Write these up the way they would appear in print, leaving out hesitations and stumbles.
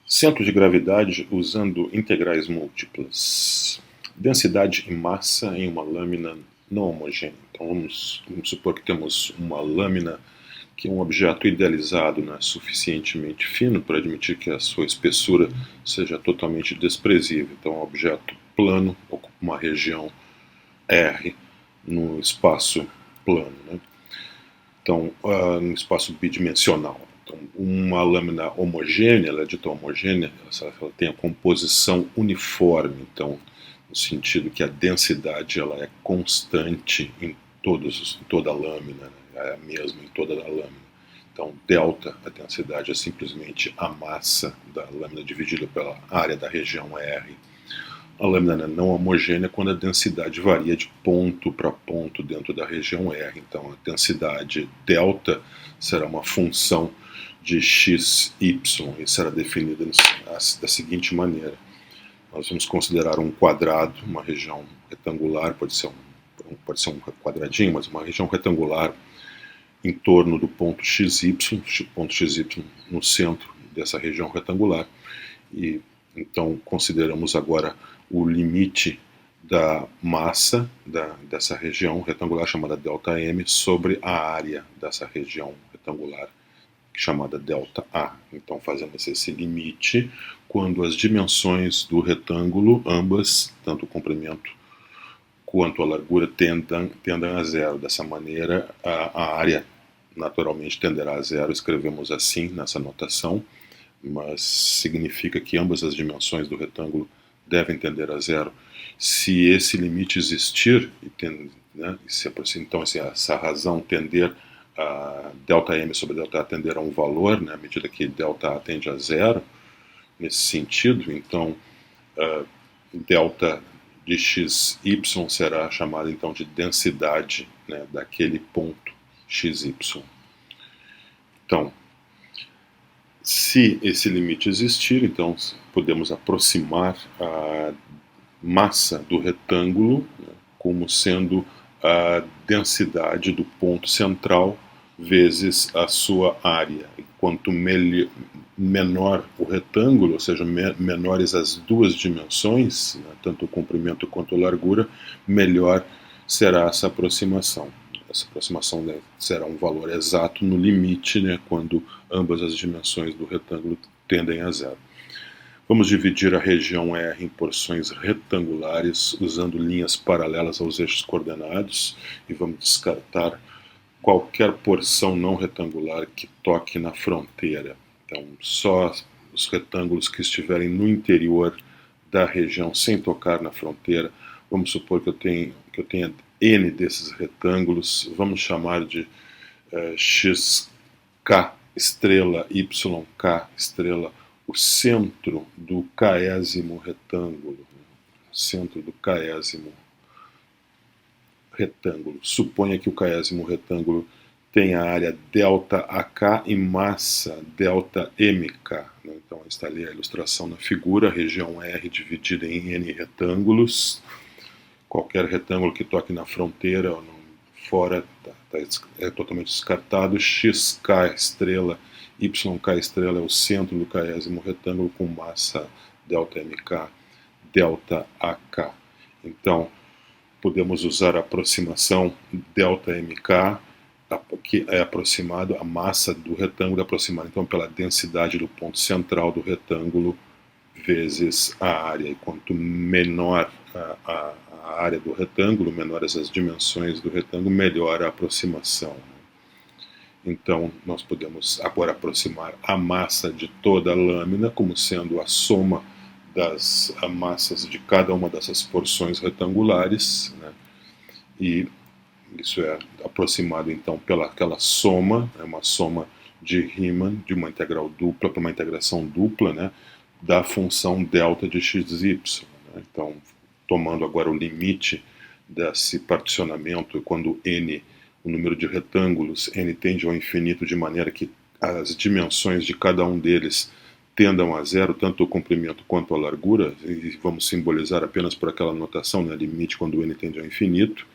Centro de gravidade usando integrais múltiplas. Densidade e massa em uma lâmina não homogênea. Então vamos supor que temos uma lâmina que é um objeto idealizado, suficientemente fino para admitir que a sua espessura seja totalmente desprezível. Então um objeto plano ocupa uma região R no espaço plano, Então, no espaço bidimensional. Então, uma lâmina homogênea, ela é dita homogênea, ela tem a composição uniforme, então, no sentido que a densidade ela é constante em toda a lâmina, é a mesma em toda a lâmina. Então, delta, a densidade, é simplesmente a massa da lâmina dividida pela área da região R. A lâmina não homogênea quando a densidade varia de ponto para ponto dentro da região R. Então, a densidade delta será uma função de x, y, e será definida da seguinte maneira. Nós vamos considerar um quadrado, uma região retangular, pode ser um quadradinho, mas uma região retangular em torno do ponto xy no centro dessa região retangular. E então consideramos agora o limite da massa dessa região retangular chamada ΔM sobre a área dessa região retangular chamada ΔA. Então fazemos esse limite quando as dimensões do retângulo, ambas, tanto o comprimento quanto a largura, tendam a zero. Dessa maneira, a área naturalmente tenderá a zero. Escrevemos assim nessa notação, mas significa que ambas as dimensões do retângulo devem tender a zero. Se esse limite existir, então se essa razão tender a ΔM sobre ΔA tender a um valor, à medida que ΔA tende a zero, nesse sentido, então delta de xy será chamada então de densidade daquele ponto xy. Então, se esse limite existir, então podemos aproximar a massa do retângulo como sendo a densidade do ponto central vezes a sua área. E quanto menor o retângulo, ou seja, menores as duas dimensões, tanto o comprimento quanto a largura, melhor será essa aproximação. Essa aproximação será um valor exato no limite, quando ambas as dimensões do retângulo tendem a zero. Vamos dividir a região R em porções retangulares usando linhas paralelas aos eixos coordenados e vamos descartar qualquer porção não retangular que toque na fronteira. Então, só os retângulos que estiverem no interior da região sem tocar na fronteira. Vamos supor que eu tenha N desses retângulos, vamos chamar de xk estrela, yk estrela, o centro do késimo retângulo. Centro do késimo retângulo. Suponha que o késimo retângulo tenha área ΔAK e massa ΔMK. Então está ali a ilustração na figura, a região R dividida em N retângulos. Qualquer retângulo que toque na fronteira ou fora é totalmente descartado. XK estrela, YK estrela é o centro do késimo retângulo com massa ΔMK, ΔAK. Então, podemos usar a aproximação ΔMK, que é aproximado, a massa do retângulo é aproximada então pela densidade do ponto central do retângulo vezes a área. E quanto menor a área do retângulo, menores as dimensões do retângulo, melhor a aproximação. Então, nós podemos agora aproximar a massa de toda a lâmina como sendo a soma das massas de cada uma dessas porções retangulares, e isso é aproximado então pelaquela soma, uma soma de Riemann, de uma integral dupla para uma integração dupla, da função delta de xy. Então, tomando agora o limite desse particionamento, quando n, o número de retângulos, n tende ao infinito de maneira que as dimensões de cada um deles tendam a zero, tanto o comprimento quanto a largura, e vamos simbolizar apenas por aquela notação, limite quando n tende ao infinito,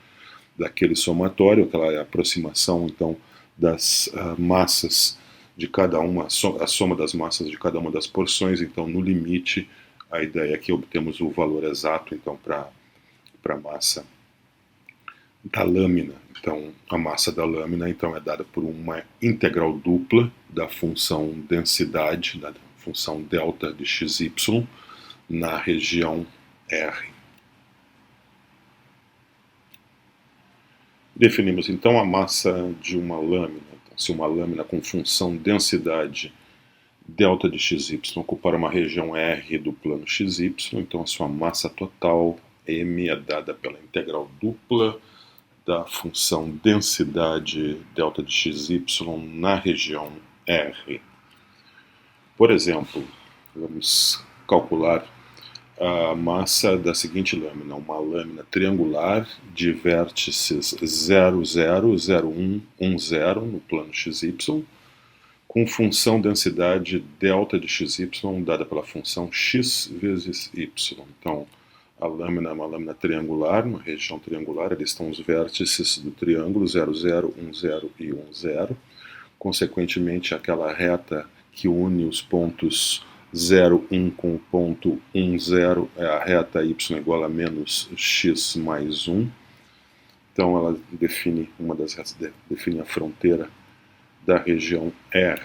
daquele somatório, aquela aproximação então das massas de cada uma, a soma das massas de cada uma das porções. Então, no limite, a ideia é que obtemos o valor exato, então, para a massa da lâmina. Então, a massa da lâmina então, é dada por uma integral dupla da função densidade, da função delta de xy, na região R. Definimos então a massa de uma lâmina. Então, se uma lâmina com função densidade delta de xy ocupar uma região R do plano xy, então a sua massa total m é dada pela integral dupla da função densidade delta de xy na região R. Por exemplo, vamos calcular a massa da seguinte lâmina, uma lâmina triangular de vértices 0, 0, 0, 1, 1, 0 no plano xy, com função densidade delta de xy dada pela função x vezes y. Então, a lâmina é uma lâmina triangular, uma região triangular, ali estão os vértices do triângulo 0, 0, 1, 0 e 1, 0. Consequentemente, aquela reta que une os pontos 0, 1 com o ponto 1, 0 é a reta y igual a menos x mais 1. Então, ela define, uma das retas define a fronteira da região R.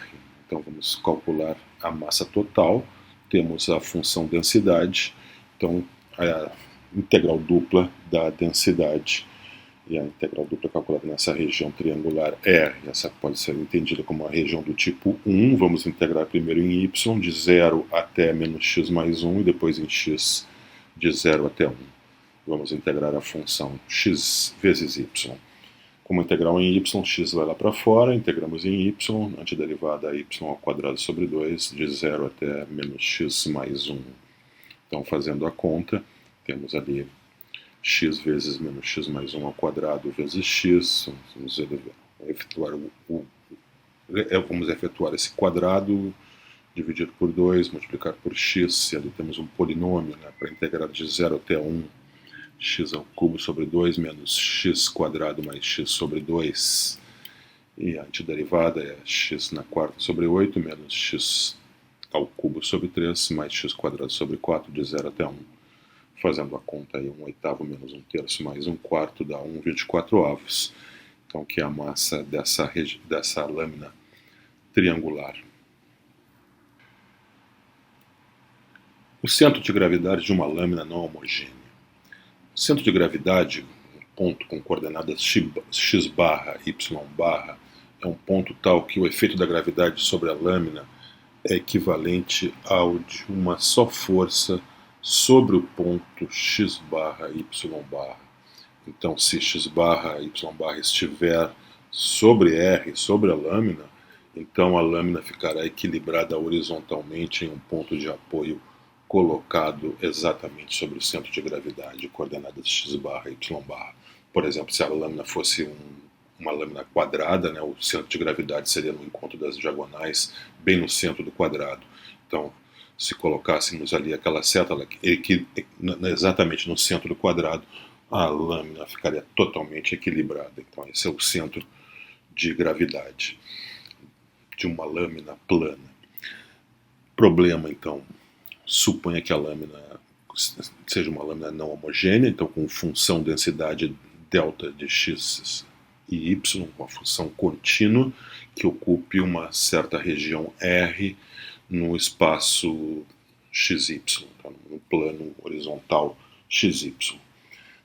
Então, vamos calcular a massa total. Temos a função densidade. Então, a integral dupla da densidade e a integral dupla calculada nessa região triangular R. Essa pode ser entendida como a região do tipo 1. Vamos integrar primeiro em y, de 0 até menos x mais 1, e depois em x, de 0 até 1. Vamos integrar a função x vezes y. Como integral em y, x vai lá para fora, integramos em y, antiderivada y ao quadrado sobre 2, de 0 até menos x mais 1. Então, fazendo a conta, temos ali x vezes menos x mais 1 ao quadrado vezes x. Vamos efetuar esse quadrado, dividir por 2, multiplicar por x, e ali temos um polinômio, né, para integrar de 0 até 1, x ao cubo sobre 2 menos x quadrado mais x sobre 2. E a antiderivada é x na quarta sobre 8 menos x ao cubo sobre 3 mais x quadrado sobre 4, de 0 até 1. Fazendo a conta aí, 1/8 menos 1/3 mais 1/4 dá 1/24. Então, que é a massa dessa lâmina triangular. O centro de gravidade de uma lâmina não homogênea. O centro de gravidade, um ponto com coordenadas x barra, y barra, é um ponto tal que o efeito da gravidade sobre a lâmina é equivalente ao de uma só força sobre o ponto x barra, y barra. Então, se x barra, y barra estiver sobre R, sobre a lâmina, então a lâmina ficará equilibrada horizontalmente em um ponto de apoio colocado exatamente sobre o centro de gravidade, coordenadas x barra, y barra. Por exemplo, se a lâmina fosse uma lâmina quadrada, né, o centro de gravidade seria no encontro das diagonais, bem no centro do quadrado. Então, se colocássemos ali aquela seta exatamente no centro do quadrado, a lâmina ficaria totalmente equilibrada. Então, esse é o centro de gravidade de uma lâmina plana. Problema, então, suponha que a lâmina seja uma lâmina não homogênea, então com função densidade delta de x e y, uma função contínua que ocupe uma certa região R no espaço xy, então no plano horizontal xy.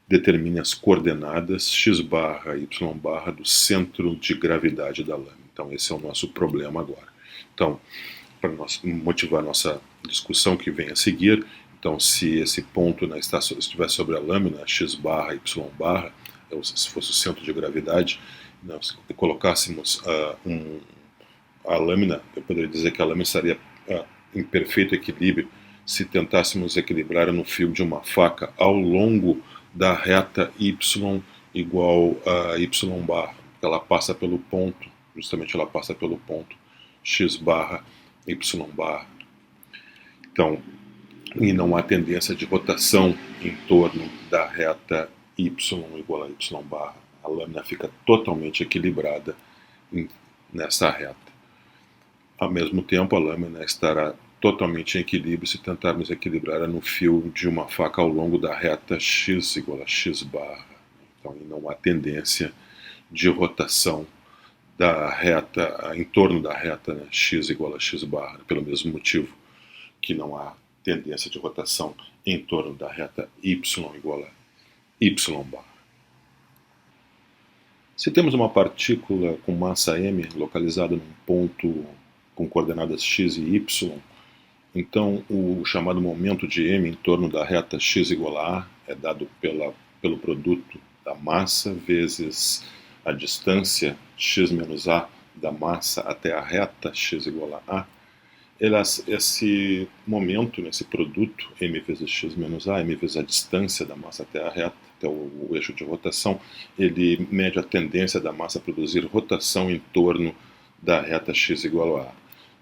Determine as coordenadas x barra, y barra do centro de gravidade da lâmina. Então esse é o nosso problema agora. Então, para motivar a nossa discussão que vem a seguir, então se esse ponto estiver sobre a lâmina, x barra, y barra, se fosse o centro de gravidade, se colocássemos a lâmina, eu poderia dizer que a lâmina estaria em perfeito equilíbrio se tentássemos equilibrar no fio de uma faca ao longo da reta y igual a y barra. Ela passa pelo ponto, justamente ela passa pelo ponto x barra, y barra. Então, e não há tendência de rotação em torno da reta y igual a y barra. A lâmina fica totalmente equilibrada nessa reta. Ao mesmo tempo, a lâmina estará totalmente em equilíbrio se tentarmos equilibrar no fio de uma faca ao longo da reta x igual a x barra. Então, não há tendência de rotação da reta, em torno da reta, né, x igual a x barra, pelo mesmo motivo que não há tendência de rotação em torno da reta y igual a y barra. Se temos uma partícula com massa m localizada num ponto com coordenadas x e y, então o chamado momento de m em torno da reta x igual a a é dado pelo produto da massa vezes a distância x menos a da massa até a reta x igual a a. Esse momento, esse produto, m vezes x menos a, m vezes a distância da massa até a reta, até o eixo de rotação, ele mede a tendência da massa a produzir rotação em torno da reta x igual a.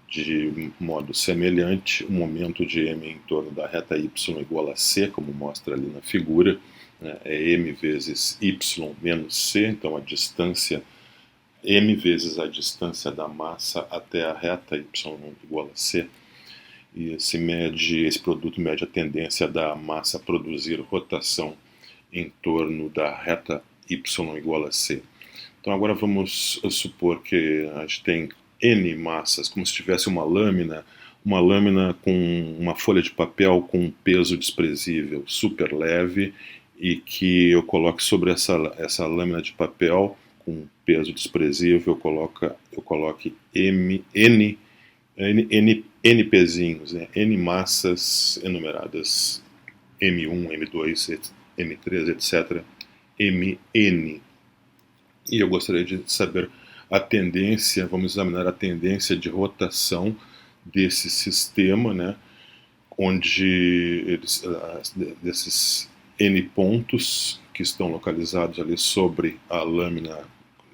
De modo semelhante, o momento de m em torno da reta y igual a c, como mostra ali na figura, né, é m vezes y menos c, então a distância m vezes a distância da massa até a reta y igual a c, e esse produto mede a tendência da massa a produzir rotação em torno da reta y igual a c. Então agora vamos supor que a gente tem n massas, como se tivesse uma lâmina com uma folha de papel com um peso desprezível, super leve, e que eu coloque sobre essa lâmina de papel com peso desprezível, eu coloque n pezinhos, né? N massas enumeradas, M1, M2, M3, etc., Mn. E eu gostaria de saber a tendência, vamos examinar a tendência de rotação desse sistema, né, onde desses N pontos que estão localizados ali sobre a lâmina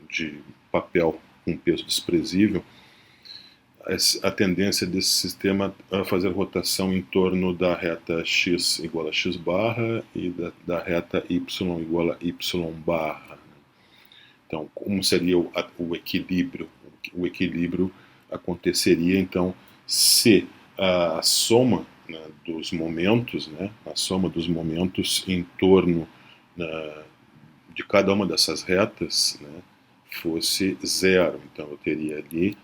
de papel com peso desprezível, a tendência desse sistema a fazer rotação em torno da reta x igual a x barra e da reta y igual a y barra. Então, como seria o equilíbrio? O equilíbrio aconteceria, então, se a soma, né, dos momentos, né, a soma dos momentos em torno de cada uma dessas retas, né, fosse zero. Então, eu teria ali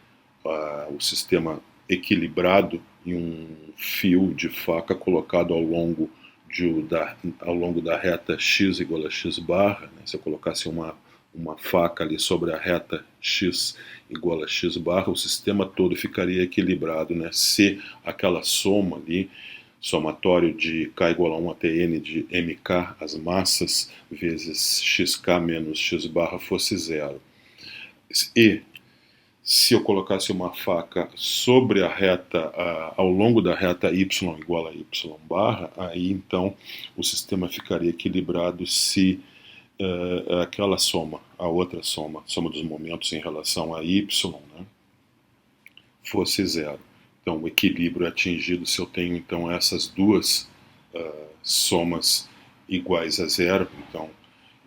o sistema equilibrado e um fio de faca colocado ao longo da reta x igual a x barra, né, se eu colocasse uma faca ali sobre a reta x igual a x barra, o sistema todo ficaria equilibrado, né, se aquela soma ali, somatório de k igual a 1 até n de mk, as massas, vezes xk menos x barra fosse zero. E se eu colocasse uma faca sobre a reta, ao longo da reta y igual a y barra, aí então o sistema ficaria equilibrado se aquela soma, a outra soma dos momentos em relação a y, né, fosse zero. Então o equilíbrio é atingido se eu tenho então essas duas somas iguais a zero, então,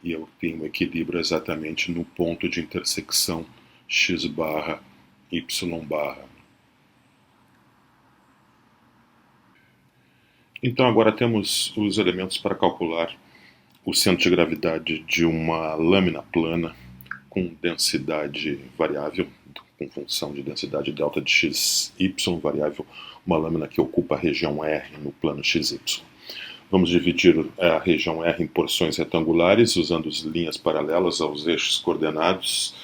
e eu tenho equilíbrio exatamente no ponto de intersecção x barra y barra. Então agora temos os elementos para calcular o centro de gravidade de uma lâmina plana com densidade variável, com função de densidade delta de x, y variável, uma lâmina que ocupa a região R no plano XY. Vamos dividir a região R em porções retangulares, usando as linhas paralelas aos eixos coordenados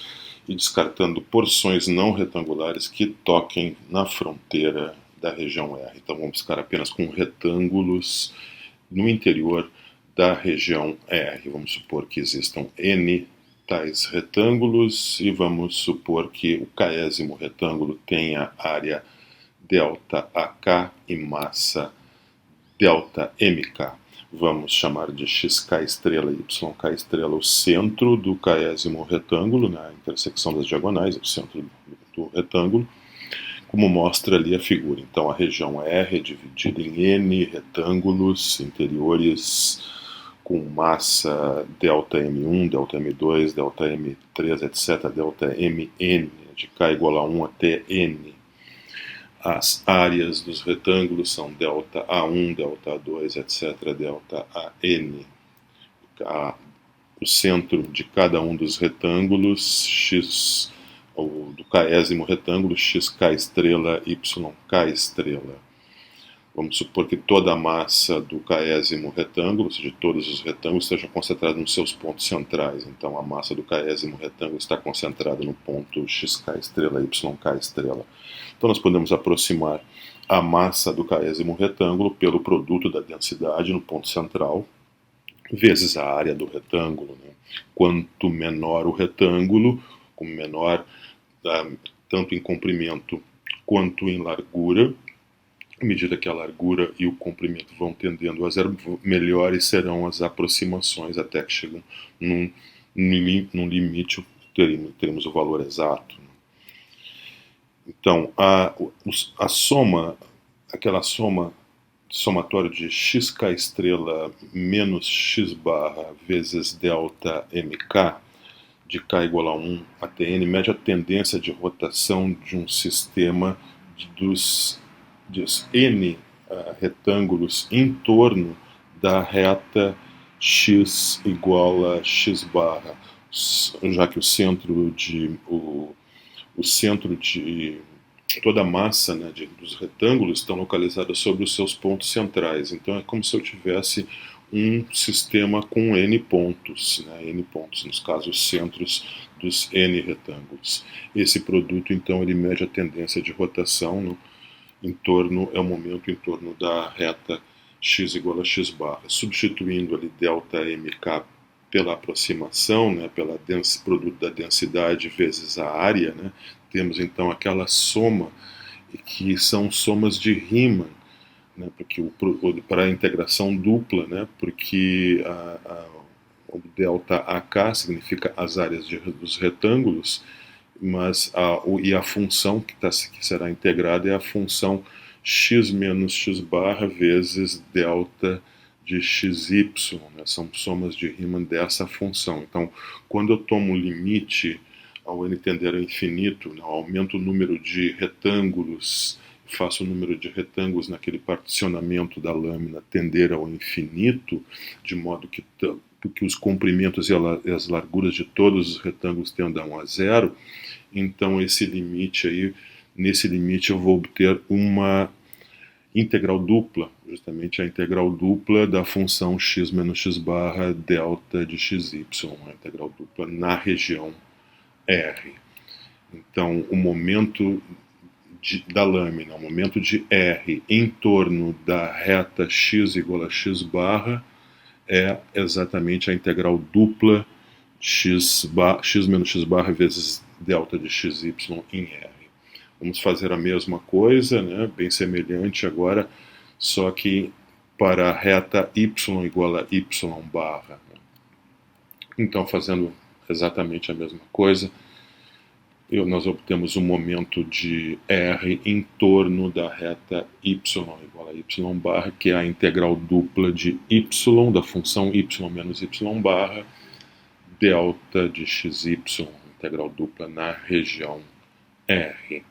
e descartando porções não retangulares que toquem na fronteira da região R. Então vamos ficar apenas com retângulos no interior da região R. Vamos supor que existam N tais retângulos e vamos supor que o késimo retângulo tenha área delta AK e massa delta MK. Vamos chamar de xk estrela e yk estrela o centro do késimo retângulo, na intersecção das diagonais, o centro do retângulo, como mostra ali a figura. Então a região R é dividida em N retângulos interiores com massa delta M1, delta M2, delta M3, etc., delta Mn, de K igual a 1 até N. As áreas dos retângulos são ΔA1, ΔA2, etc., ΔAN. O centro de cada um dos retângulos, x, ou do késimo retângulo, xk estrela, yk estrela. Vamos supor que toda a massa do késimo retângulo, ou seja, todos os retângulos, esteja concentrada nos seus pontos centrais. Então, a massa do késimo retângulo está concentrada no ponto xk estrela, yk estrela. Então, nós podemos aproximar a massa do késimo retângulo pelo produto da densidade no ponto central, vezes a área do retângulo. Né? Quanto menor o retângulo, como menor tanto em comprimento quanto em largura, à medida que a largura e o comprimento vão tendendo a zero, melhores serão as aproximações até que chegam num limite, teremos o valor exato. Então, a soma, aquela somatório de xk estrela menos x barra vezes delta mk, de k igual a 1 até n, mede a tendência de rotação de um sistema dos n retângulos em torno da reta x igual a x barra, já que o centro de toda a massa, né, dos retângulos estão localizadas sobre os seus pontos centrais. Então é como se eu tivesse um sistema com n pontos, né, n pontos, nos casos, os centros dos n retângulos. Esse produto, então, ele mede a tendência de rotação é o momento em torno da reta x igual a x barra. Substituindo ali ΔMk pela aproximação, né, pelo produto da densidade vezes a área, né, temos então aquela soma, que são somas de Riemann, né, para a integração dupla, né, porque o ΔAk significa as áreas dos retângulos, mas a função que será integrada é a função x menos x barra vezes delta de xy, né? São somas de Riemann dessa função. Então, quando eu tomo o limite ao n tender ao infinito, né, aumento o número de retângulos, faço o número de retângulos naquele particionamento da lâmina tender ao infinito, de modo que os comprimentos e as larguras de todos os retângulos tendam a zero, então nesse limite eu vou obter uma integral dupla, justamente a integral dupla da função x menos x barra delta de xy, uma integral dupla na região R. Então, o momento da lâmina, o momento de R em torno da reta x igual a x barra é exatamente a integral dupla x menos x barra vezes delta de xy em R. Vamos fazer a mesma coisa, né, bem semelhante agora, só que para a reta y igual a y barra. Então, fazendo exatamente a mesma coisa, nós obtemos um momento de R em torno da reta y igual a y barra, que é a integral dupla de y, da função y menos y barra, delta de xy, integral dupla na região R.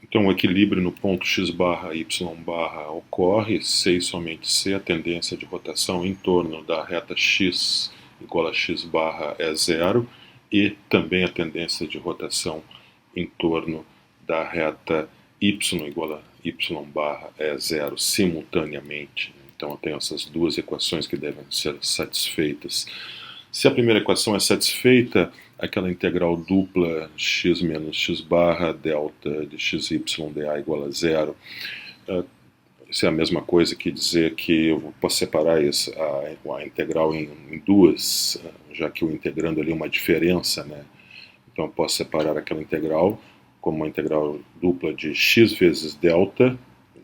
Então, o equilíbrio no ponto x barra y barra ocorre, C e somente C, a tendência de rotação em torno da reta x igual a x barra é zero, e também a tendência de rotação em torno da reta y igual a y barra é zero simultaneamente. Então, eu tenho essas duas equações que devem ser satisfeitas. Se a primeira equação é satisfeita, aquela integral dupla x menos x barra delta de xy dA igual a zero, isso é a mesma coisa que dizer que eu posso separar a integral em duas, já que o integrando ali é uma diferença, né? Então eu posso separar aquela integral como uma integral dupla de x vezes delta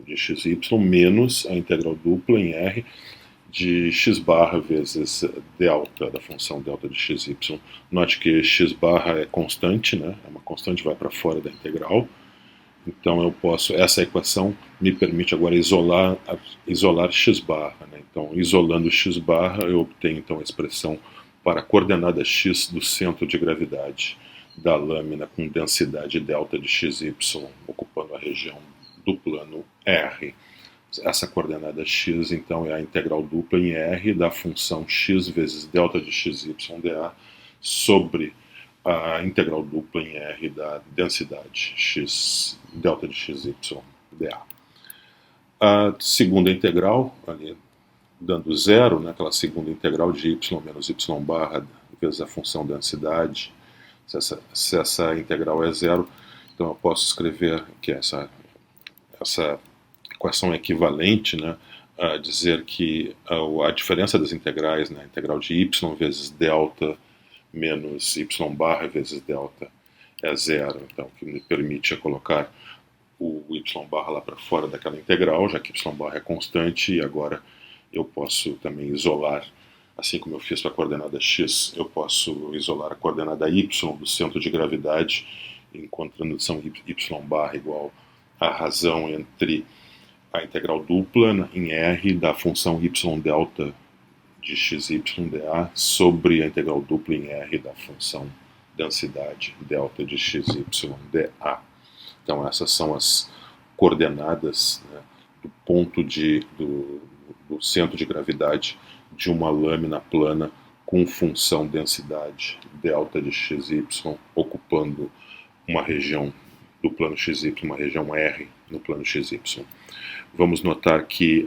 de xy menos a integral dupla em R de x barra vezes delta, da função delta de xy. Note que x barra é constante, né? É uma constante, vai para fora da integral. Então essa equação me permite agora isolar x barra, né? Então, isolando x barra, eu obtenho então a expressão para a coordenada x do centro de gravidade da lâmina com densidade delta de xy, ocupando a região do plano R. Essa coordenada x, então, é a integral dupla em R da função x vezes delta de xy dA sobre a integral dupla em R da densidade x delta de xy dA. A segunda integral, ali dando zero, né, aquela segunda integral de y menos y barra vezes a função densidade, se essa integral é zero, então eu posso escrever que essa equação equivalente, né, a dizer que a diferença das integrais, né, a integral de y vezes delta menos y barra vezes delta é zero, então o que me permite colocar o y barra lá para fora daquela integral, já que y barra é constante, e agora eu posso também isolar, assim como eu fiz para a coordenada x, eu posso isolar a coordenada y do centro de gravidade, encontrando y barra igual à razão entre a integral dupla em R da função y delta de xy dA sobre a integral dupla em R da função densidade delta de xy dA. Então essas são as coordenadas, né, do ponto do centro de gravidade de uma lâmina plana com função densidade delta de xy ocupando uma região do plano xy, uma região R no plano xy. Vamos notar que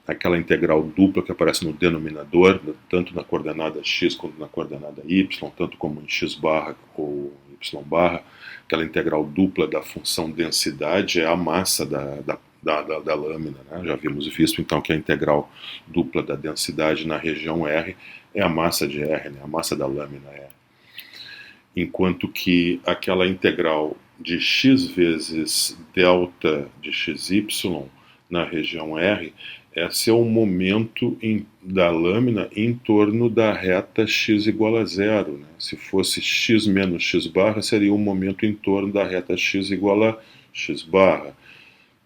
aquela integral dupla que aparece no denominador, tanto na coordenada x quanto na coordenada y, tanto como em x barra ou y barra, aquela integral dupla da função densidade é a massa da lâmina, né? Já havíamos visto então que a integral dupla da densidade na região R é a massa de R, né? A massa da lâmina R. Enquanto que aquela integral de x vezes delta de xy na região R, esse é o momento da lâmina em torno da reta x igual a zero, né? Se fosse x menos x barra, seria o momento em torno da reta x igual a x barra.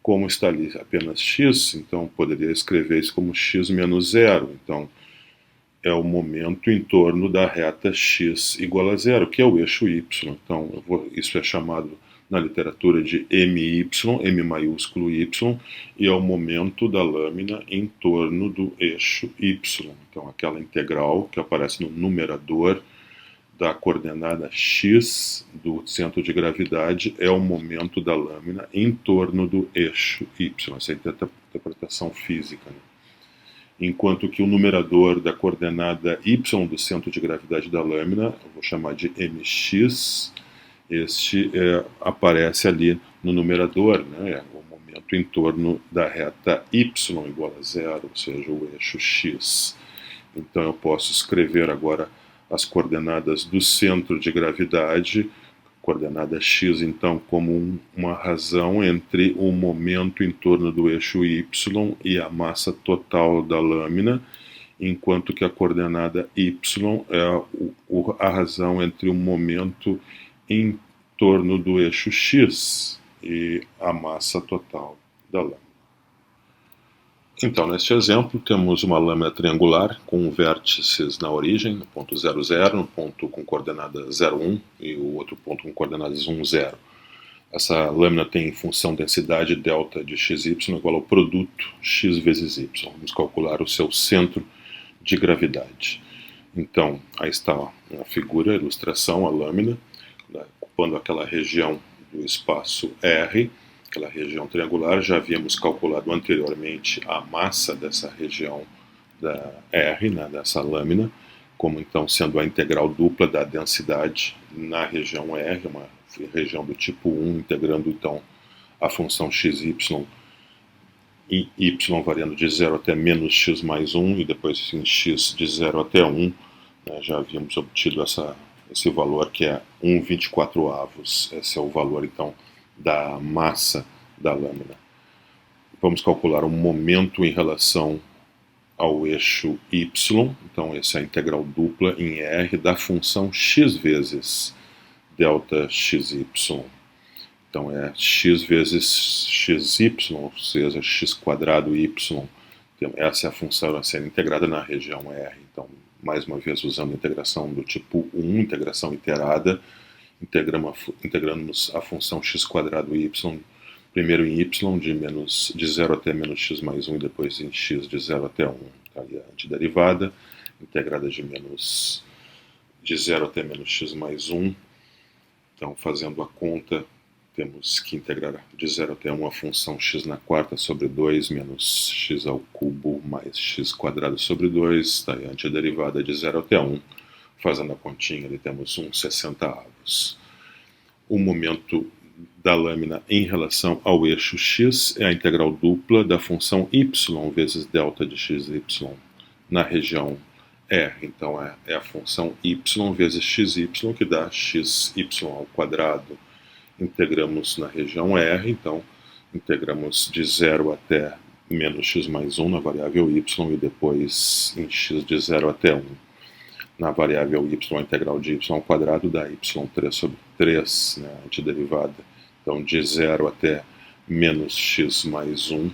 Como está ali apenas x, então poderia escrever isso como x menos zero. Então é o momento em torno da reta x igual a zero, que é o eixo y. Então isso é chamado na literatura de MY, M maiúsculo Y, e é o momento da lâmina em torno do eixo Y. Então aquela integral que aparece no numerador da coordenada x do centro de gravidade é o momento da lâmina em torno do eixo y. Essa é a interpretação física, né? Enquanto que o numerador da coordenada y do centro de gravidade da lâmina, eu vou chamar de mx, este aparece ali no numerador, né? É o momento em torno da reta y igual a zero, ou seja, o eixo x. Então eu posso escrever agora as coordenadas do centro de gravidade, coordenada x, então, como uma razão entre o momento em torno do eixo y e a massa total da lâmina, enquanto que a coordenada y é a razão entre o momento em torno do eixo x e a massa total da lâmina. Então, neste exemplo, temos uma lâmina triangular com vértices na origem, no ponto 0, 0, no ponto com coordenada 0, 1 e o outro ponto com coordenadas 1, 0. Essa lâmina tem função densidade delta de xy igual ao produto x vezes y. Vamos calcular o seu centro de gravidade. Então, aí está a figura, a ilustração, a lâmina, né, ocupando aquela região do espaço R, aquela região triangular. Já havíamos calculado anteriormente a massa dessa região da R, né, dessa lâmina, como então sendo a integral dupla da densidade na região R, uma região do tipo 1, integrando então a função xy e y variando de 0 até menos x mais 1, e depois em x de 0 até 1, né, já havíamos obtido esse valor que é 1/24. Esse é o valor então da massa da lâmina. Vamos calcular o momento em relação ao eixo y, então essa é a integral dupla em R da função x vezes delta xy. Então é x vezes xy, ou seja, x quadrado y. Essa é a função a ser integrada na região R. Então, mais uma vez, usando a integração do tipo 1, integração iterada, integramos a função x² y, primeiro em y de 0 até menos x mais 1 e depois em x de 0 até 1. Tá ali a antiderivada, integrada de 0 até menos x mais 1. Então, fazendo a conta, temos que integrar de 0 até 1 a função x² sobre 2 menos x ao cubo mais x² sobre 2. Está aí a antiderivada de 0 até 1. Fazendo a continha, ali temos 1/60. O momento da lâmina em relação ao eixo x é a integral dupla da função y vezes delta de xy na região R. Então é a função y vezes xy que dá xy². Integramos na região R, então integramos de 0 até menos x mais 1 na variável y e depois em x de 0 até 1. Na variável y, a integral de y² dá y3 sobre 3, né, antiderivada. Então, de 0 até menos x mais 1.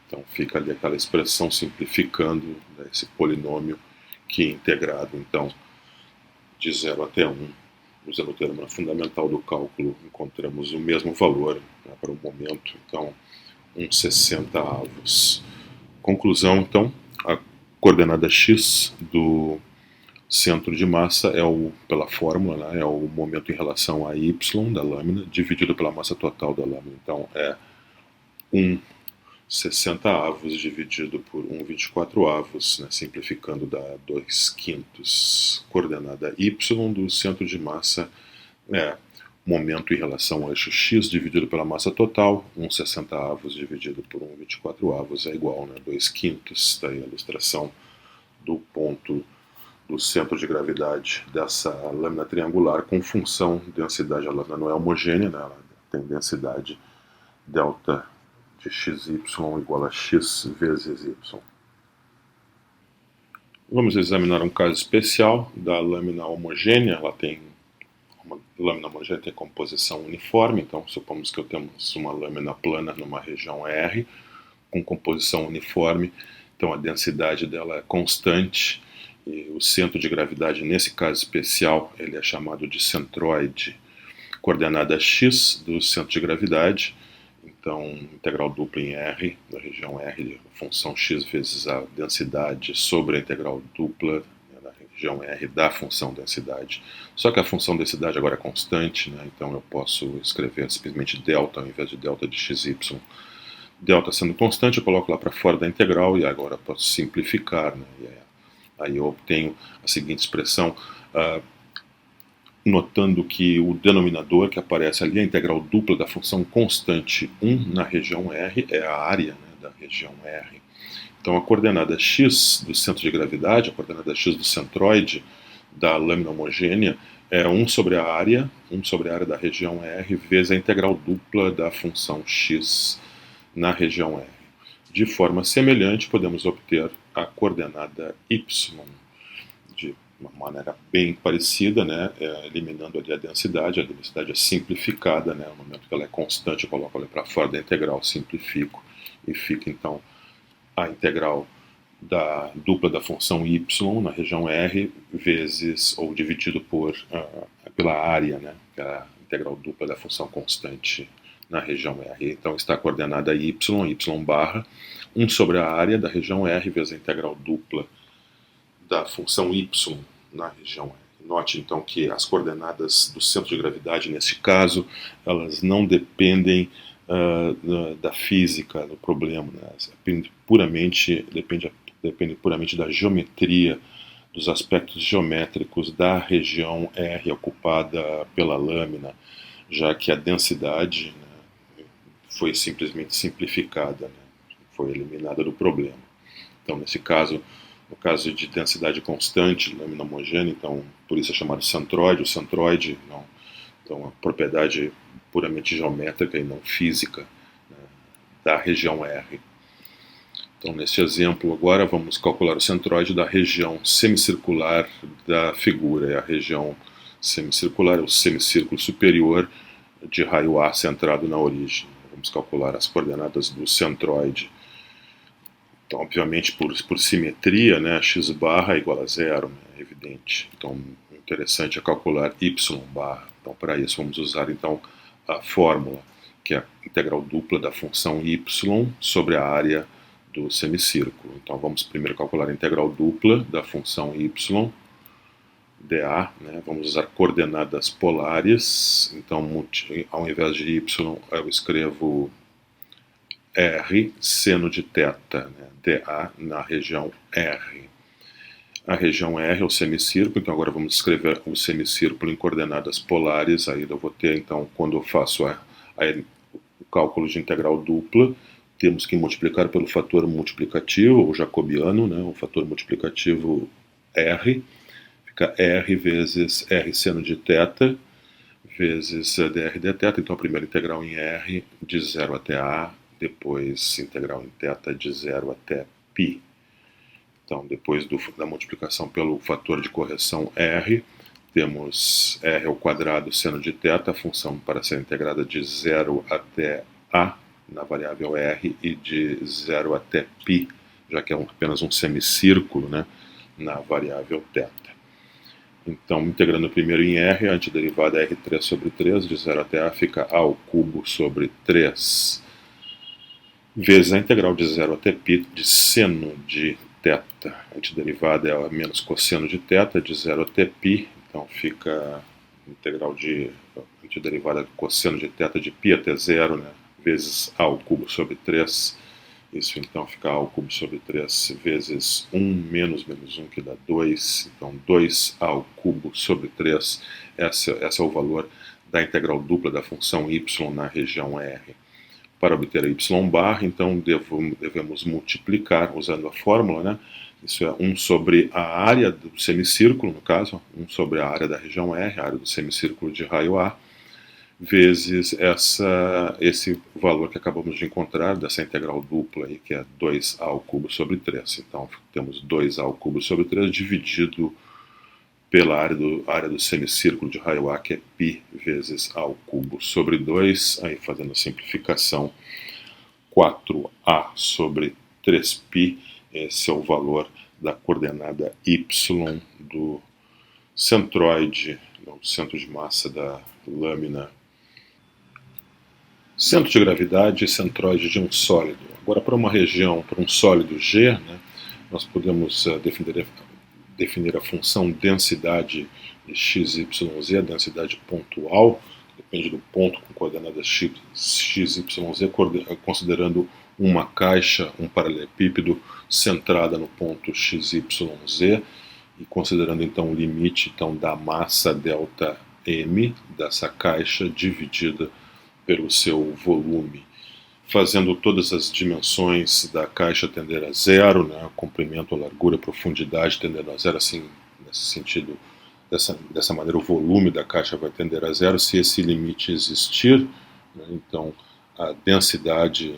Então, fica ali aquela expressão simplificando, né, esse polinômio que é integrado. Então, de 0 até 1, usando o teorema fundamental do cálculo, encontramos o mesmo valor, né, para o momento. Então, 1/60. Conclusão, então, a coordenada x do centro de massa pela fórmula, né, é o momento em relação a y da lâmina dividido pela massa total da lâmina. Então é 1/60 dividido por 1/24, né, simplificando dá 2/5. Coordenada y do centro de massa é momento em relação ao eixo x dividido pela massa total. 1/60 dividido por 1/24 é igual, né, 2/5. Daí a ilustração do ponto do centro de gravidade dessa lâmina triangular com função densidade. A lâmina não é homogênea, né? Ela tem densidade delta de xy igual a x vezes y. Vamos examinar um caso especial da lâmina homogênea. Uma lâmina homogênea tem composição uniforme, então supomos que eu temos uma lâmina plana numa região R com composição uniforme, então a densidade dela é constante. E o centro de gravidade, nesse caso especial, ele é chamado de centroide. Coordenada x do centro de gravidade, então integral dupla em R, na região R, função x vezes a densidade sobre a integral dupla, né, na região R da função densidade. Só que a função densidade agora é constante, né, então eu posso escrever simplesmente delta ao invés de delta de xy. Delta sendo constante, eu coloco lá para fora da integral e agora eu posso simplificar, né, aí eu obtenho a seguinte expressão, notando que o denominador que aparece ali, a integral dupla da função constante 1 na região R, é a área, né, da região R. Então a coordenada x do centro de gravidade, a coordenada x do centroide da lâmina homogênea, é 1 sobre a área da região R, vezes a integral dupla da função x na região R. De forma semelhante, podemos obter a coordenada y de uma maneira bem parecida, né, eliminando ali a densidade é simplificada, né, no momento que ela é constante, eu coloco ela para fora da integral, simplifico, e fica então a integral da dupla da função y na região R vezes, ou dividido pela área, né, que é a integral dupla da função constante na região R. Então está a coordenada y barra, 1 sobre a área da região R vezes a integral dupla da função y na região R. Note então que as coordenadas do centro de gravidade, nesse caso, elas não dependem da física do problema, né? Depende puramente da geometria, dos aspectos geométricos da região R ocupada pela lâmina, já que a densidade, né, foi simplesmente simplificada, né, foi eliminada do problema. Então, nesse caso, no caso de densidade constante, lâmina homogênea, então por isso é chamado centroide. O centroide, não, então a propriedade puramente geométrica e não física, né, da região R. Então, nesse exemplo agora, vamos calcular o centroide da região semicircular da figura. É a região semicircular, é o semicírculo superior de raio A centrado na origem. Vamos calcular as coordenadas do centroide. Então, obviamente, por simetria, né, x barra é igual a 0, né, é evidente. Então, o interessante é calcular y barra. Então, para isso, vamos usar então a fórmula, que é a integral dupla da função y sobre a área do semicírculo. Então, vamos primeiro calcular a integral dupla da função y dA, né? Vamos usar coordenadas polares. Então, ao invés de y, eu escrevo r seno de θ, né? dA na região R. A região R é o semicírculo, então agora vamos escrever o semicírculo em coordenadas polares. Aí eu vou ter, então, quando eu faço o cálculo de integral dupla, temos que multiplicar pelo fator multiplicativo, ou jacobiano, né? O fator multiplicativo R, fica R vezes R seno de θ, vezes dr dθ. Então a primeira integral em R de 0 até A, depois integral em θ de 0 até π. Então, depois da multiplicação pelo fator de correção R, temos R ao quadrado seno de θ, a função para ser integrada de 0 até A na variável R e de 0 até π, já que é apenas um semicírculo, né, na variável θ. Então, integrando primeiro em R, a antiderivada é R3 sobre 3, de 0 até A fica A ao cubo sobre 3, vezes a integral de 0 até π de seno de θ. A antiderivada é menos cosseno de θ, de 0 até π, então fica a integral de antiderivada de cosseno de θ de π até 0, né, vezes A ao cubo sobre 3. Isso então fica A ao cubo sobre 3 vezes 1 menos 1, que dá 2. Então 2A ao cubo sobre 3, esse é o valor da integral dupla da função y na região R. Para obter a y bar, então devemos multiplicar, usando a fórmula, né? Isso é 1 sobre a área do semicírculo, no caso, 1 sobre a área da região R, a área do semicírculo de raio A, vezes esse valor que acabamos de encontrar, dessa integral dupla aí, que é 2A ao cubo sobre 3. Então, temos 2A ao cubo sobre 3 dividido pela área do semicírculo de raio A, que é π vezes A ao cubo sobre 2, aí fazendo a simplificação, 4A sobre 3π, esse é o valor da coordenada y do centroide, o centro de massa da lâmina, centro de gravidade e centroide de um sólido. Agora, para uma região, para um sólido G, né, nós podemos definir a função densidade de x, y, z, a densidade pontual, depende do ponto com coordenadas x, y, z, considerando uma caixa, um paralelepípedo centrada no ponto x, y, z, e considerando então o limite então, da massa delta m dessa caixa dividida pelo seu volume, fazendo todas as dimensões da caixa tender a zero, né, comprimento, largura, profundidade tendendo a zero, assim, nesse sentido, dessa maneira o volume da caixa vai tender a zero. Se esse limite existir, né, então a densidade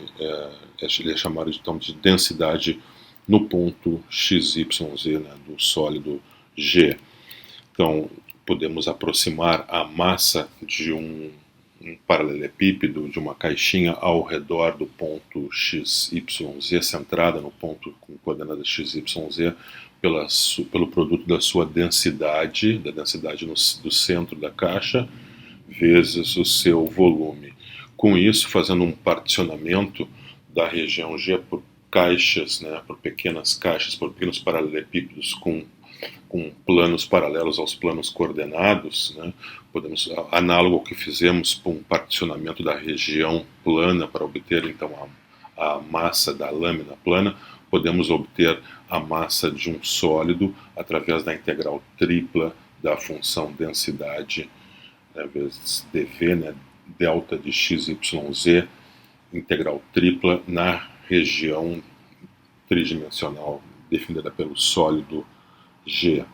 é chamada então, de densidade no ponto x, y, z, né, do sólido G. Então podemos aproximar a massa de um paralelepípedo, de uma caixinha ao redor do ponto x, y, z, centrada no ponto com coordenadas x, y, z, pelo produto da sua densidade, da densidade do centro da caixa, vezes o seu volume. Com isso, fazendo um particionamento da região G por caixas, né, por pequenas caixas, por pequenos paralelepípedos com planos paralelos aos planos coordenados, né, podemos, análogo ao que fizemos com um particionamento da região plana para obter então a massa da lâmina plana, podemos obter a massa de um sólido através da integral tripla da função densidade, né, vezes dv, né, delta de x, y, z, integral tripla na região tridimensional definida pelo sólido G.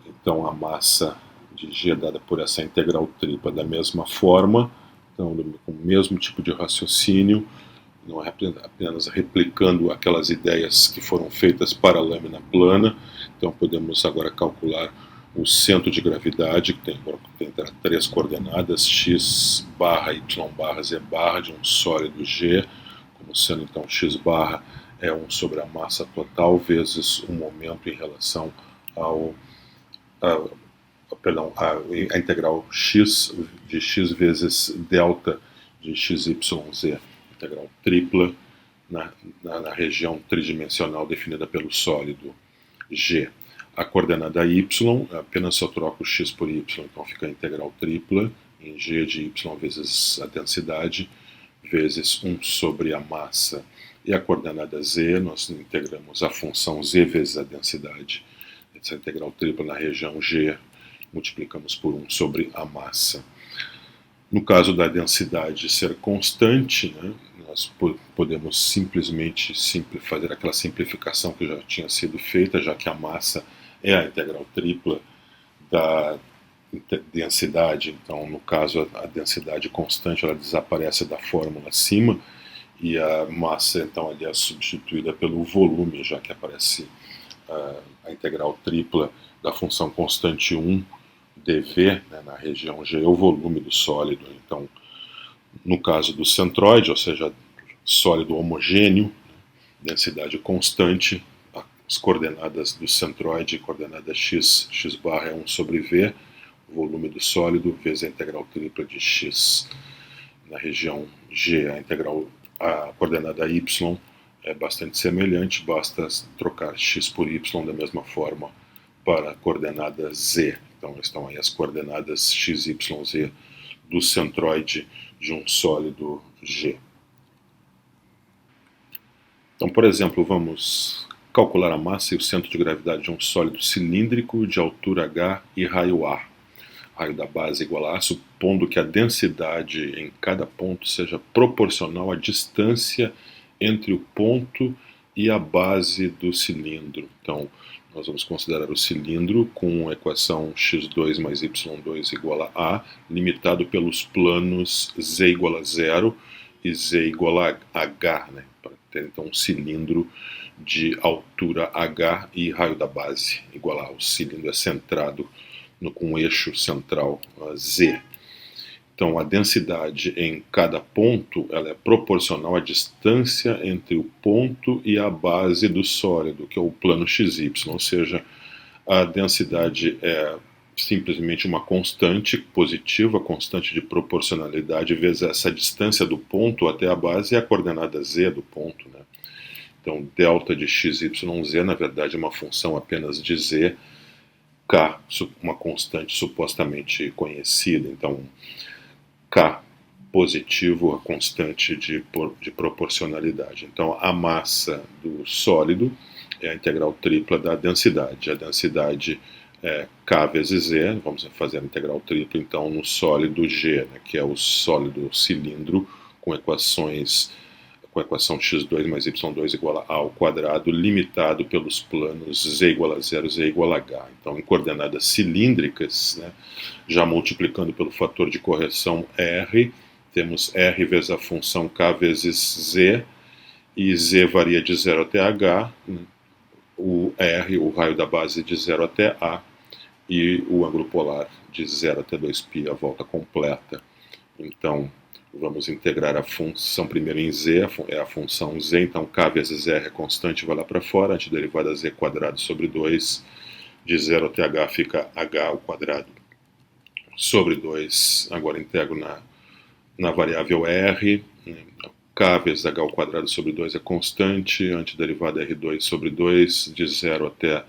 Então a massa de G é dada por essa integral tripla da mesma forma, então com o mesmo tipo de raciocínio, não é apenas replicando aquelas ideias que foram feitas para a lâmina plana. Então podemos agora calcular o centro de gravidade, que tem 3 coordenadas, x barra, y barra, z barra, de um sólido G, como sendo então x barra é 1 sobre a massa total vezes o momento em relação perdão, a integral x de x vezes delta de xyz, integral tripla na região tridimensional definida pelo sólido G. A coordenada y, apenas só troco x por y, então fica a integral tripla em g de y vezes a densidade, vezes 1 sobre a massa. E a coordenada z, nós integramos a função z vezes a densidade. Essa integral tripla na região G, multiplicamos por 1 sobre a massa. No caso da densidade ser constante, né, nós podemos simplesmente fazer aquela simplificação que já tinha sido feita, já que a massa é a integral tripla da densidade. Então, no caso, a densidade constante ela desaparece da fórmula acima e a massa, então, ali é substituída pelo volume, já que aparece a integral tripla da função constante 1 dV, né, na região G, é o volume do sólido. Então, no caso do centroide, ou seja, sólido homogêneo, densidade constante, as coordenadas do centroide, coordenada x barra é 1 sobre V, volume do sólido, vezes a integral tripla de x. Na região G, a coordenada y é bastante semelhante, basta trocar x por y da mesma forma para a coordenada z. Então estão aí as coordenadas x, y, z do centroide de um sólido G. Então, por exemplo, vamos calcular a massa e o centro de gravidade de um sólido cilíndrico de altura h e raio A. Raio da base igual a A, supondo que a densidade em cada ponto seja proporcional à distância entre o ponto e a base do cilindro. Então, nós vamos considerar o cilindro com a equação x2 mais y2 igual a A, limitado pelos planos z igual a 0 e z igual a h, né? Para ter então um cilindro de altura h e raio da base igual a. O cilindro é centrado com um eixo central z. Então, a densidade em cada ponto ela é proporcional à distância entre o ponto e a base do sólido, que é o plano xy, ou seja, a densidade é simplesmente uma constante positiva, constante de proporcionalidade, vezes essa distância do ponto até a base é a coordenada z do ponto, né? Então, delta de xyz, na verdade, é uma função apenas de z, k, uma constante supostamente conhecida. Então, k positivo, a constante de proporcionalidade. Então, a massa do sólido é a integral tripla da densidade. A densidade é k vezes z, vamos fazer a integral tripla, então, no sólido G, né, que é o sólido cilindro com a equação x2 mais y2 igual a ao quadrado, limitado pelos planos z igual a 0, z igual a h. Então, em coordenadas cilíndricas, né, já multiplicando pelo fator de correção r, temos r vezes a função k vezes z, e z varia de 0 até h, né, o r, o raio da base, de 0 até a, e o ângulo polar de 0 até 2π, a volta completa. Então, vamos integrar a função primeiro em z, é a função z, então k vezes r é constante, vai lá para fora, a antiderivada z quadrado sobre 2, de 0 até h fica h ao quadrado sobre 2, agora integro na variável r, k vezes h ao quadrado sobre 2 é constante, a antiderivada r2 sobre 2, de 0 até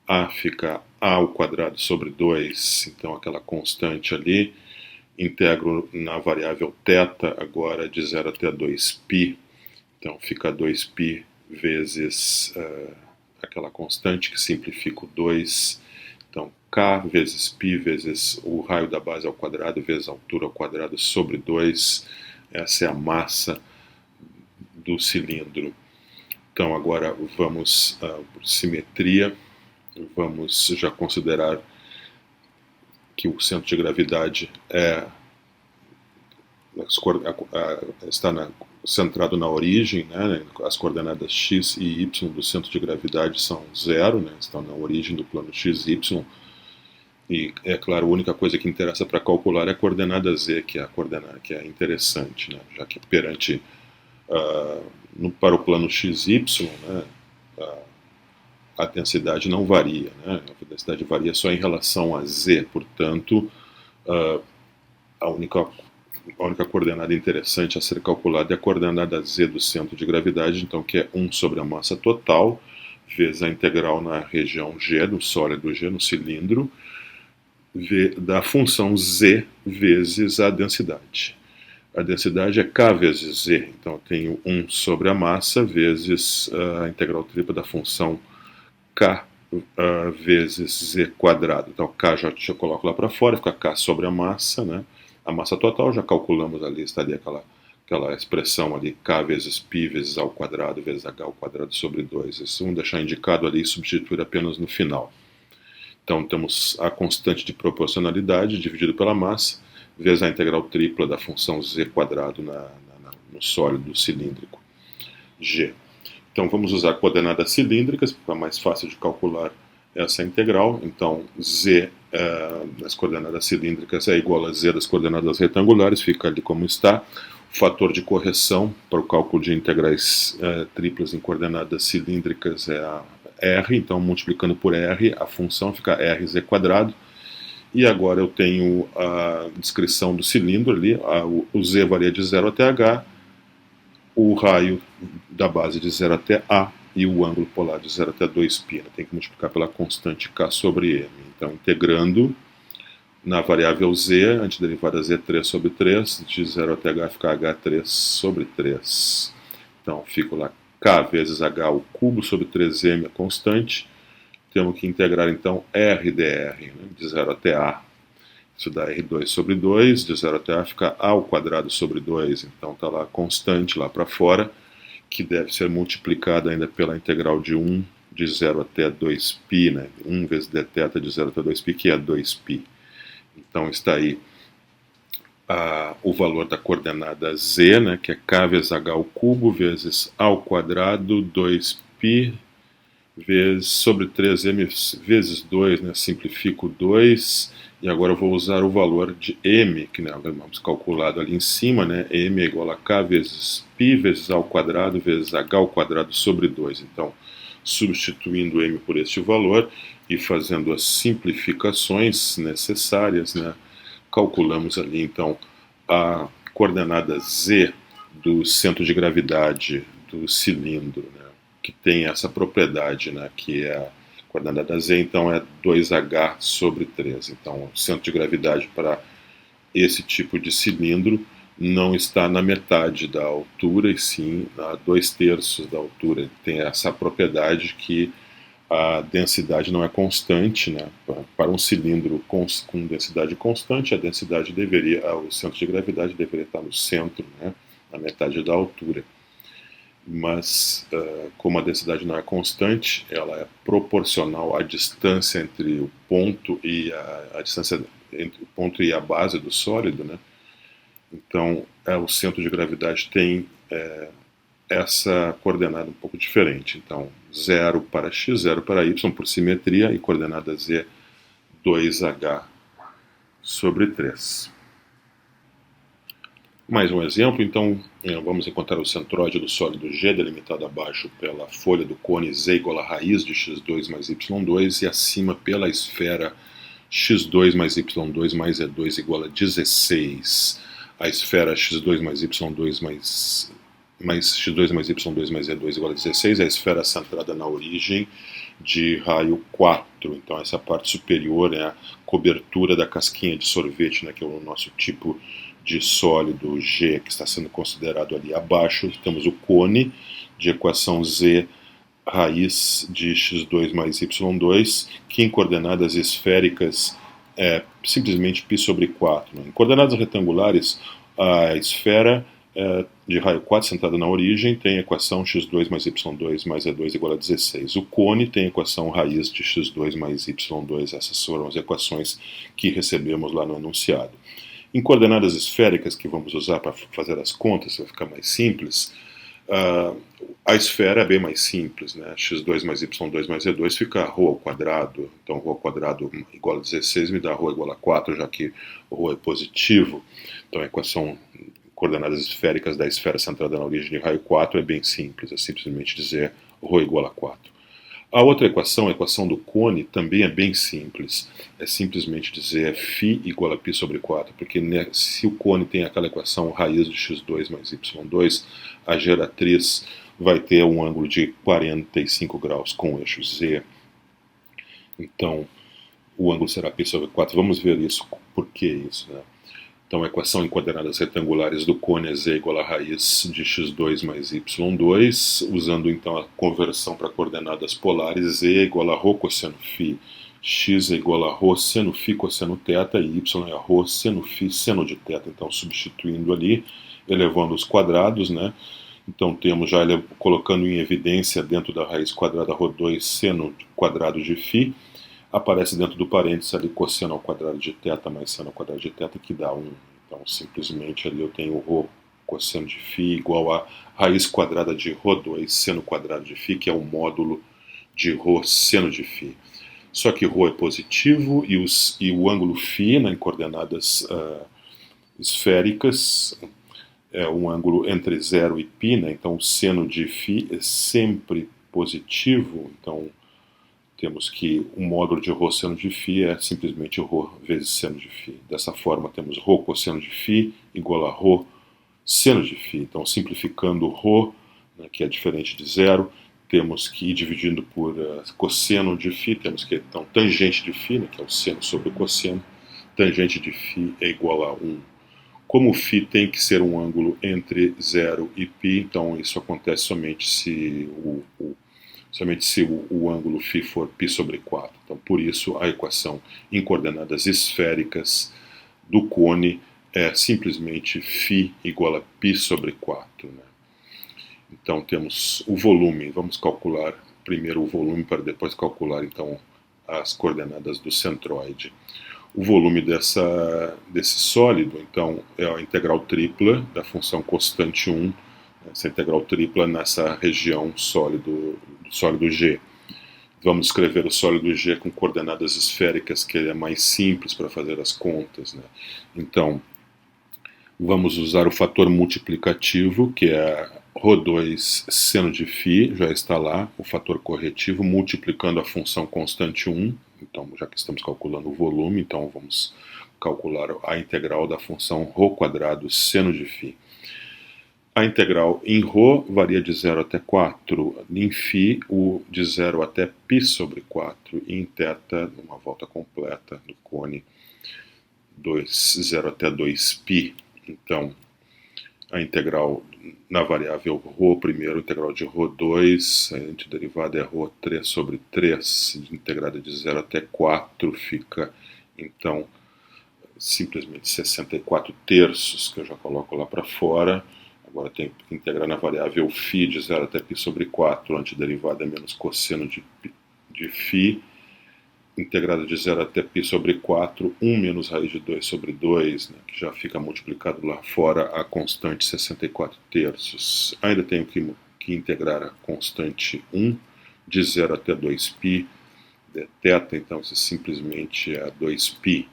a fica a ao quadrado sobre 2, então aquela constante ali. Integro na variável θ agora de 0 até 2π, então fica 2π vezes aquela constante que simplifica o 2, então k vezes π vezes o raio da base ao quadrado vezes a altura ao quadrado sobre 2, essa é a massa do cilindro. Então agora vamos por simetria, vamos já considerar que o centro de gravidade está centrado na origem, né? As coordenadas x e y do centro de gravidade são 0, né? Estão na origem do plano xy, e é claro, a única coisa que interessa para calcular é a coordenada z, que é a coordenada que é interessante, né? Já que para o plano xy, né, a densidade não varia, né? A densidade varia só em relação a z, portanto, a única coordenada interessante a ser calculada é a coordenada z do centro de gravidade, então, que é 1 sobre a massa total, vezes a integral na região G, do sólido G, no cilindro, da função z vezes a densidade. A densidade é k vezes z, então eu tenho 1 sobre a massa vezes a integral tripla da função k vezes z quadrado. Então k já coloco lá para fora, fica k sobre a massa, né? A massa total, já calculamos ali, estaria aquela expressão ali, k vezes π vezes a ao quadrado vezes h ao quadrado sobre 2. Isso vamos deixar indicado ali e substituir apenas no final. Então temos a constante de proporcionalidade dividido pela massa, vezes a integral tripla da função z quadrado no sólido cilíndrico G. Então vamos usar coordenadas cilíndricas, porque é mais fácil de calcular essa integral. Então z das coordenadas cilíndricas é igual a z das coordenadas retangulares, fica ali como está. O fator de correção para o cálculo de integrais triplas em coordenadas cilíndricas é a r, então multiplicando por r, a função fica rz quadrado. E agora eu tenho a descrição do cilindro ali, o z varia de 0 até h, o raio da base de 0 até a e o ângulo polar de 0 até 2π. Tem que multiplicar pela constante k sobre m. Então, integrando na variável z, antiderivada z3 sobre 3, de 0 até h fica h3 sobre 3. Então, fica lá k vezes h ao cubo sobre 3m, a constante. Temos que integrar, então, r dr, né, de 0 até a. Isso dá R2 sobre 2, de 0 até a fica a ao quadrado sobre 2. Então está lá a constante lá para fora, que deve ser multiplicada ainda pela integral de 1 de 0 até 2π, né? 1 vezes dθ de 0 até 2π, que é 2π. Então está aí o valor da coordenada z, né, que é k vezes h ao cubo, vezes a ao quadrado, 2π, vezes sobre 3m vezes 2, né, simplifico 2, e agora eu vou usar o valor de m, que nós vamos calculado ali em cima, né, m é igual a k vezes π vezes a ao quadrado vezes h ao quadrado sobre 2. Então, substituindo m por este valor e fazendo as simplificações necessárias, né, calculamos ali então a coordenada z do centro de gravidade do cilindro, né, que tem essa propriedade, né, que é a coordenada z, então é 2h sobre 3. Então, o centro de gravidade para esse tipo de cilindro não está na metade da altura, e sim a 2/3 da altura. Tem essa propriedade que a densidade não é constante, né? Para um cilindro com densidade constante, o centro de gravidade deveria estar no centro, né? Na metade da altura. Mas, como a densidade não é constante, ela é proporcional à distância entre o ponto e a distância entre o ponto e a base do sólido, né? Então, o centro de gravidade tem essa coordenada um pouco diferente. Então, 0 para x, 0 para y por simetria, e coordenada z 2h sobre 3. Mais um exemplo, então, vamos encontrar o centróide do sólido G, delimitado abaixo pela folha do cone z igual a raiz de x2 mais y2, e acima pela esfera x2 mais y2 mais e2 igual a 16. A esfera x2 mais y2 mais x2 mais y2 mais e2 igual a 16, é a esfera centrada na origem de raio 4. Então essa parte superior é a cobertura da casquinha de sorvete, né, que é o nosso tipo de sólido G, que está sendo considerado ali abaixo. Temos o cone de equação z raiz de x2 mais y2, que em coordenadas esféricas é simplesmente π sobre 4. Né? Em coordenadas retangulares, a esfera de raio 4 centrada na origem tem a equação x2 mais y2 mais e2 igual a 16. O cone tem a equação raiz de x2 mais y2. Essas foram as equações que recebemos lá no enunciado. Em coordenadas esféricas, que vamos usar para fazer as contas, vai ficar mais simples, a esfera é bem mais simples, né? x2 mais y2 mais e2 fica ρ ao quadrado, então ρ ao quadrado igual a 16 me dá ρ igual a 4, já que ρ é positivo. Então a equação coordenadas esféricas da esfera centrada na origem de raio 4 é bem simples, é simplesmente dizer ρ igual a 4. A outra equação, a equação do cone, também é bem simples. É simplesmente dizer φ igual a π sobre 4, porque né, se o cone tem aquela equação raiz de x2 mais y2, a geratriz vai ter um ângulo de 45 graus com o eixo z. Então, o ângulo será π sobre 4. Vamos ver isso, por que isso, né? Então, a equação em coordenadas retangulares do cone é z igual a raiz de x2 mais y2, usando então a conversão para coordenadas polares, z é igual a ρ cosseno φ, x é igual a ρ seno φ cosseno θ e y é a ρ seno φ seno de θ. Então, substituindo ali, elevando os quadrados, né? Então, temos já colocando em evidência dentro da raiz quadrada ρ2 seno quadrado de φ, aparece dentro do parênteses ali cosseno ao quadrado de θ mais seno ao quadrado de θ, que dá 1. Então, simplesmente ali eu tenho ρ cosseno de φ igual a raiz quadrada de ρ2 seno quadrado de φ, que é o módulo de ρ seno de φ. Só que ρ é positivo e o ângulo φ, né, em coordenadas esféricas, é um ângulo entre 0 e π, né, então o seno de φ é sempre positivo, então temos que o módulo de ρ seno de φ é simplesmente ρ vezes seno de φ. Dessa forma, temos ρ cosseno de φ igual a ρ seno de φ. Então, simplificando ρ, né, que é diferente de zero, temos que ir dividindo por cosseno de φ, temos que, então, tangente de φ, né, que é o seno sobre o cosseno, tangente de φ é igual a 1. Como o φ tem que ser um ângulo entre 0 e π, então isso acontece somente se o ângulo φ for π sobre 4. Então, por isso, a equação em coordenadas esféricas do cone é simplesmente φ igual a π sobre 4. Né? Então, temos o volume. Vamos calcular primeiro o volume para depois calcular, então, as coordenadas do centroide. O volume desse sólido, então, é a integral tripla da função constante 1, essa integral tripla nessa região sólido G. Vamos escrever o sólido G com coordenadas esféricas, que é mais simples para fazer as contas, né? Então, vamos usar o fator multiplicativo, que é ρ2 seno de φ, já está lá, o fator corretivo, multiplicando a função constante 1. Então, já que estamos calculando o volume, então vamos calcular a integral da função ρ quadrado seno de φ. A integral em ρ varia de 0 até 4, em φ de 0 até π sobre 4, e em θ, numa volta completa do cone, 0 até 2π. Então, a integral na variável ρ, primeiro, a integral de ρ2, a antiderivada é ρ3 sobre 3, integrada de 0 até 4, fica, então, simplesmente 64 terços, que eu já coloco lá para fora. Agora tenho que integrar na variável φ de 0 até π sobre 4, antiderivada é menos cosseno de φ, integrada de 0 até π sobre 4, 1 menos raiz de 2 sobre 2, né, que já fica multiplicado lá fora a constante 64 terços. Ainda tenho que integrar a constante 1 de 0 até 2π de θ, então isso simplesmente é 2π.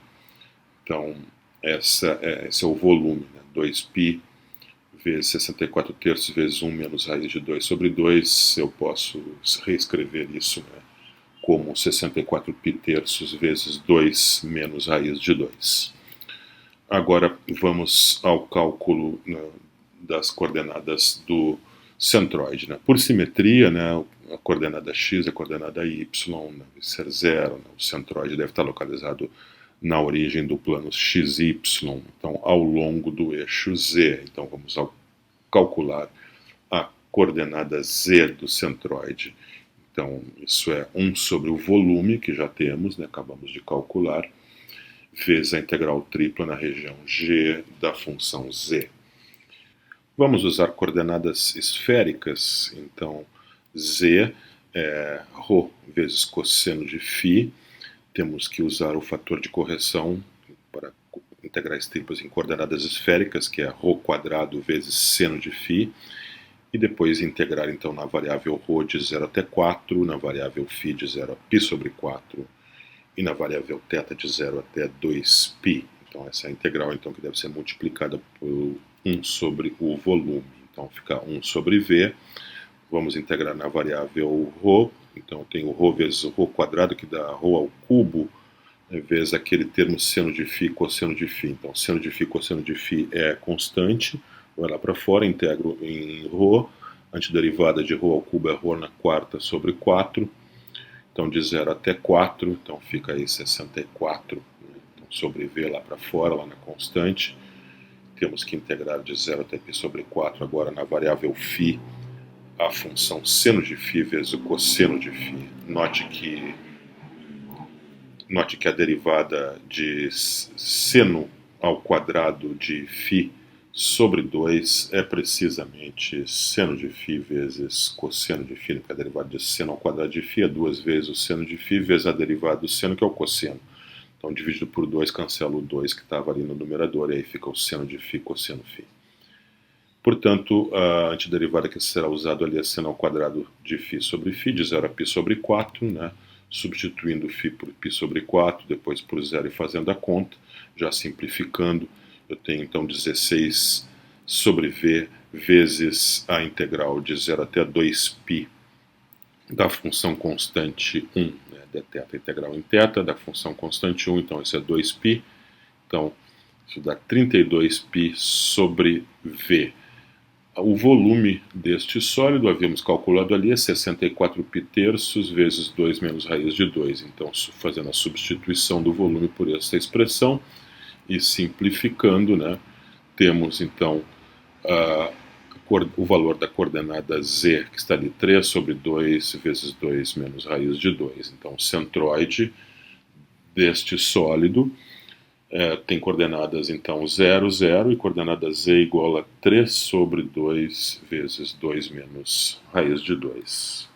Então, esse é o volume, né, 2π vezes 64 terços vezes 1 menos raiz de 2 sobre 2, eu posso reescrever isso, né, como 64 π terços vezes 2 menos raiz de 2. Agora vamos ao cálculo, né, das coordenadas do centroide. Né. Por simetria, né, a coordenada x e a coordenada y deve ser 0. Né, o centroide deve estar localizado na origem do plano XY, então ao longo do eixo Z. Então vamos calcular a coordenada Z do centroide. Então isso é 1 sobre o volume, que já temos, né, acabamos de calcular, vezes a integral tripla na região G da função Z. Vamos usar coordenadas esféricas, então Z é ρ vezes cosseno de φ. Temos que usar o fator de correção para integrais triplas em coordenadas esféricas, que é ρ quadrado vezes seno de φ, e depois integrar então na variável ρ de 0 até 4, na variável φ de 0 a π sobre 4, e na variável θ de 0 até 2π. Então essa é a integral então, que deve ser multiplicada por 1 sobre o volume. Então fica 1 sobre V. Vamos integrar na variável ρ, Então eu tenho ρ vezes o ρ quadrado, que dá ρ ao cubo, vezes aquele termo seno de φ, cosseno de φ. Então seno de φ, cosseno de φ é constante, vai lá para fora, integro em ρ, antiderivada de ρ ao cubo é ρ na quarta sobre 4, então de 0 até 4, então fica aí 64, né? Então sobre v lá para fora, lá na constante, temos que integrar de 0 até π sobre 4, agora na variável φ, a função seno de φ vezes o cosseno de φ. Note que a derivada de seno ao quadrado de φ sobre 2 é precisamente seno de φ vezes cosseno de φ, porque a derivada de seno ao quadrado de φ é 2 vezes o seno de φ vezes a derivada do seno, que é o cosseno. Então, dividido por 2, cancela o 2 que estava ali no numerador, e aí fica o seno de φ, cosseno φ. Portanto, a antiderivada que será usada ali é seno ao quadrado de φ sobre φ, de 0 a π sobre 4, né? Substituindo φ por π sobre 4, depois por 0 e fazendo a conta, já simplificando, eu tenho então 16 sobre v vezes a integral de 0 até 2π da função constante 1, né, dθ, integral em θ, da função constante 1, então isso é 2π, então isso dá 32π sobre v. O volume deste sólido, havíamos calculado ali, é 64π terços vezes 2 menos raiz de 2, então fazendo a substituição do volume por essa expressão e simplificando, né, temos então o valor da coordenada z, que está ali 3 sobre 2 vezes 2 menos raiz de 2. Então, o centroide deste sólido tem coordenadas, então, 0, 0, e coordenada z igual a 3 sobre 2 vezes 2 menos raiz de 2.